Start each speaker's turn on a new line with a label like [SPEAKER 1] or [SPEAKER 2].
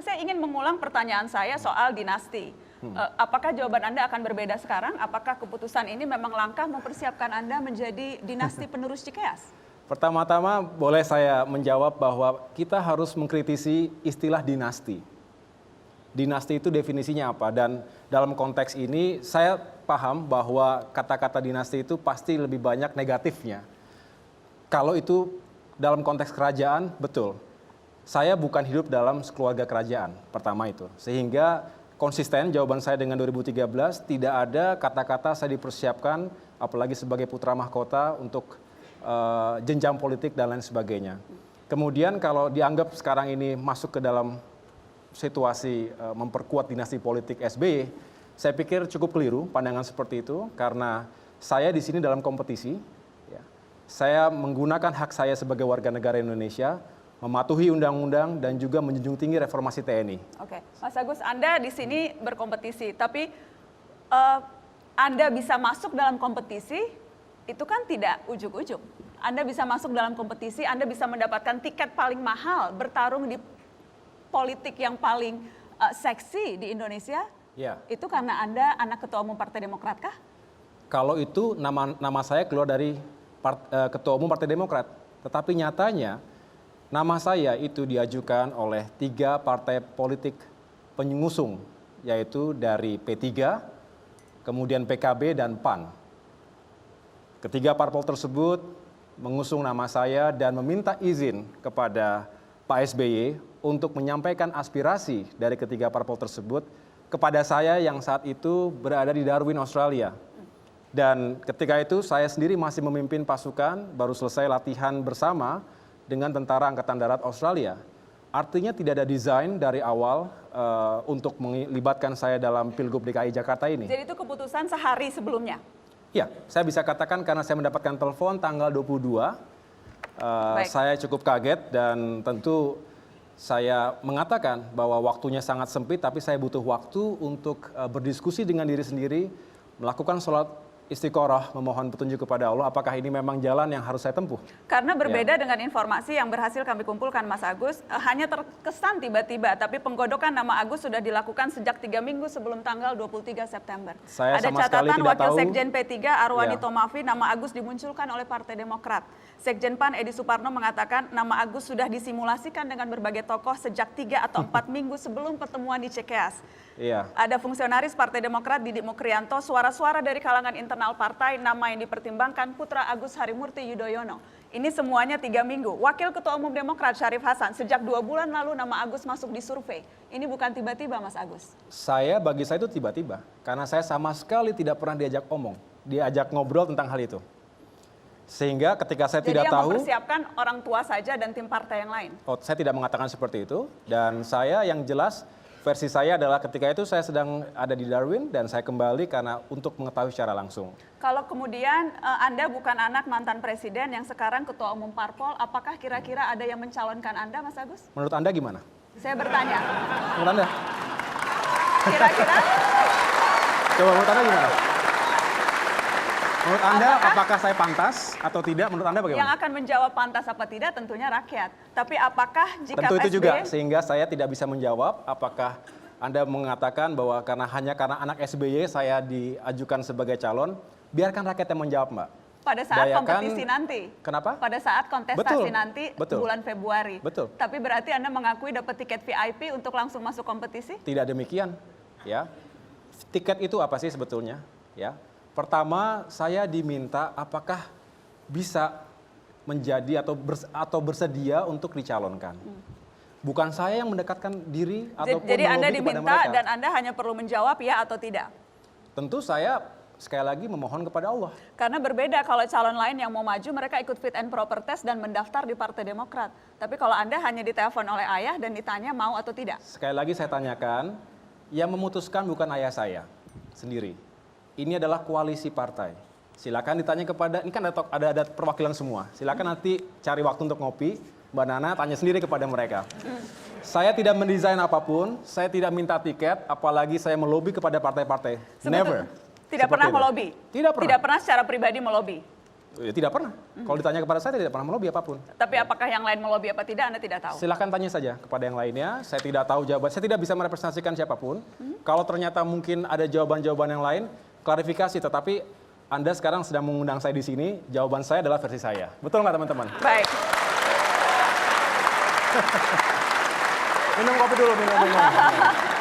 [SPEAKER 1] saya ingin mengulang pertanyaan saya soal dinasti. Apakah jawaban Anda akan berbeda sekarang? Apakah keputusan ini memang langkah mempersiapkan Anda menjadi dinasti penerus Cikeas?
[SPEAKER 2] Pertama-tama boleh saya menjawab bahwa kita harus mengkritisi istilah dinasti. Dinasti itu definisinya apa? Dan dalam konteks ini saya paham bahwa kata-kata dinasti itu pasti lebih banyak negatifnya. Kalau itu dalam konteks kerajaan, betul. Saya bukan hidup dalam keluarga kerajaan, pertama itu. Sehingga konsisten jawaban saya dengan 2013, tidak ada kata-kata saya dipersiapkan, apalagi sebagai putra mahkota untuk jenjang politik dan lain sebagainya. Kemudian kalau dianggap sekarang ini masuk ke dalam situasi memperkuat dinasti politik SBY, saya pikir cukup keliru pandangan seperti itu karena saya di sini dalam kompetisi, ya. Saya menggunakan hak saya sebagai warga negara Indonesia, mematuhi undang-undang dan juga menjunjung tinggi reformasi TNI.
[SPEAKER 1] Oke, Mas Agus, Anda di sini berkompetisi, tapi Anda bisa masuk dalam kompetisi itu kan tidak ujug-ujug. Anda bisa masuk dalam kompetisi, Anda bisa mendapatkan tiket paling mahal, bertarung di politik yang paling seksi di Indonesia.
[SPEAKER 2] Ya.
[SPEAKER 1] Itu karena Anda anak Ketua Umum Partai Demokrat kah?
[SPEAKER 2] Kalau itu nama saya keluar dari Ketua Umum Partai Demokrat. Tetapi nyatanya nama saya itu diajukan oleh 3 partai politik pengusung, yaitu dari P3, kemudian PKB dan PAN. Ketiga parpol tersebut mengusung nama saya dan meminta izin kepada Pak SBY untuk menyampaikan aspirasi dari ketiga parpol tersebut kepada saya yang saat itu berada di Darwin, Australia. Dan ketika itu saya sendiri masih memimpin pasukan, baru selesai latihan bersama dengan Tentara Angkatan Darat Australia. Artinya tidak ada desain dari awal untuk melibatkan saya dalam Pilgub DKI Jakarta ini.
[SPEAKER 1] Jadi itu keputusan sehari sebelumnya?
[SPEAKER 2] Ya, saya bisa katakan karena saya mendapatkan telepon tanggal 22, saya cukup kaget dan tentu saya mengatakan bahwa waktunya sangat sempit, tapi saya butuh waktu untuk berdiskusi dengan diri sendiri, melakukan sholat istiqoroh, memohon petunjuk kepada Allah, apakah ini memang jalan yang harus saya tempuh.
[SPEAKER 1] Karena berbeda dengan informasi yang berhasil kami kumpulkan, Mas Agus, hanya terkesan tiba-tiba, tapi penggodokan nama Agus sudah dilakukan sejak 3 minggu sebelum tanggal 23 September. Ada catatan Wakil Sekjen P3 Arwani Tomafi, nama Agus dimunculkan oleh Partai Demokrat. Sekjen PAN Edi Suparno mengatakan nama Agus sudah disimulasikan dengan berbagai tokoh sejak 3 atau 4 minggu sebelum pertemuan di Cikeas.
[SPEAKER 2] Iya.
[SPEAKER 1] Ada fungsionaris Partai Demokrat Didik Mukrianto, suara-suara dari kalangan internal partai, nama yang dipertimbangkan Putra Agus Harimurti Yudhoyono. Ini semuanya 3 minggu. Wakil Ketua Umum Demokrat Syarif Hasan, sejak 2 bulan lalu nama Agus masuk di survei. Ini bukan tiba-tiba, Mas Agus.
[SPEAKER 2] Bagi saya itu tiba-tiba, karena saya sama sekali tidak pernah diajak ngobrol tentang hal itu. Sehingga ketika saya tidak tahu.
[SPEAKER 1] Jadi yang mempersiapkan orang tua saja dan tim partai yang lain?
[SPEAKER 2] Oh, saya tidak mengatakan seperti itu. Dan saya yang jelas, versi saya adalah ketika itu saya sedang ada di Darwin dan saya kembali karena untuk mengetahui secara langsung.
[SPEAKER 1] Kalau kemudian Anda bukan anak mantan presiden yang sekarang Ketua Umum Parpol, apakah kira-kira ada yang mencalonkan Anda, Mas Agus?
[SPEAKER 2] Menurut Anda gimana?
[SPEAKER 1] Saya bertanya.
[SPEAKER 2] Menurut Anda?
[SPEAKER 1] Kira-kira?
[SPEAKER 2] Coba menurut Anda gimana? Menurut Anda apakah saya pantas atau tidak? Menurut Anda bagaimana?
[SPEAKER 1] Yang akan menjawab pantas apa tidak tentunya rakyat. Tapi apakah jika
[SPEAKER 2] tentu itu
[SPEAKER 1] SBY...
[SPEAKER 2] juga, sehingga saya tidak bisa menjawab apakah Anda mengatakan bahwa hanya karena anak SBY saya diajukan sebagai calon, biarkan rakyat yang menjawab, Mbak.
[SPEAKER 1] Pada saat kompetisi nanti.
[SPEAKER 2] Kenapa?
[SPEAKER 1] Pada saat kontestasi nanti bulan Februari.
[SPEAKER 2] Betul.
[SPEAKER 1] Tapi berarti Anda mengakui dapat tiket VIP untuk langsung masuk kompetisi?
[SPEAKER 2] Tidak demikian, ya. Tiket itu apa sih sebetulnya, ya? Pertama, saya diminta apakah bisa menjadi atau bersedia untuk dicalonkan. Bukan saya yang mendekatkan diri ataupun
[SPEAKER 1] jadi Anda
[SPEAKER 2] melobi kepada
[SPEAKER 1] diminta
[SPEAKER 2] mereka.
[SPEAKER 1] dan Anda hanya perlu menjawab ya atau tidak?
[SPEAKER 2] Tentu saya sekali lagi memohon kepada Allah.
[SPEAKER 1] Karena berbeda kalau calon lain yang mau maju mereka ikut fit and proper test dan mendaftar di Partai Demokrat. Tapi kalau Anda hanya ditelepon oleh ayah dan ditanya mau atau tidak?
[SPEAKER 2] Sekali lagi saya tanyakan, yang memutuskan bukan ayah saya sendiri. Ini adalah koalisi partai. Silakan ditanya kepada, ini kan ada perwakilan semua. Silakan nanti cari waktu untuk ngopi, Mbak Nana tanya sendiri kepada mereka. Saya tidak mendesain apapun, saya tidak minta tiket, apalagi saya melobi kepada partai-partai. Never.
[SPEAKER 1] Tidak pernah melobi?
[SPEAKER 2] Tidak pernah.
[SPEAKER 1] Tidak pernah secara pribadi melobi?
[SPEAKER 2] Ya, tidak pernah. Kalau ditanya kepada saya tidak pernah melobi apapun.
[SPEAKER 1] Tapi apakah yang lain melobi apa tidak, Anda tidak tahu?
[SPEAKER 2] Silahkan tanya saja kepada yang lainnya. Saya tidak tahu jawaban. Saya tidak bisa merepresentasikan siapapun. Kalau ternyata mungkin ada jawaban-jawaban yang lain, klarifikasi. Tetapi Anda sekarang sedang mengundang saya di sini. Jawaban saya adalah versi saya. Betul nggak teman-teman?
[SPEAKER 1] Baik.
[SPEAKER 2] Minum kopi dulu, minum.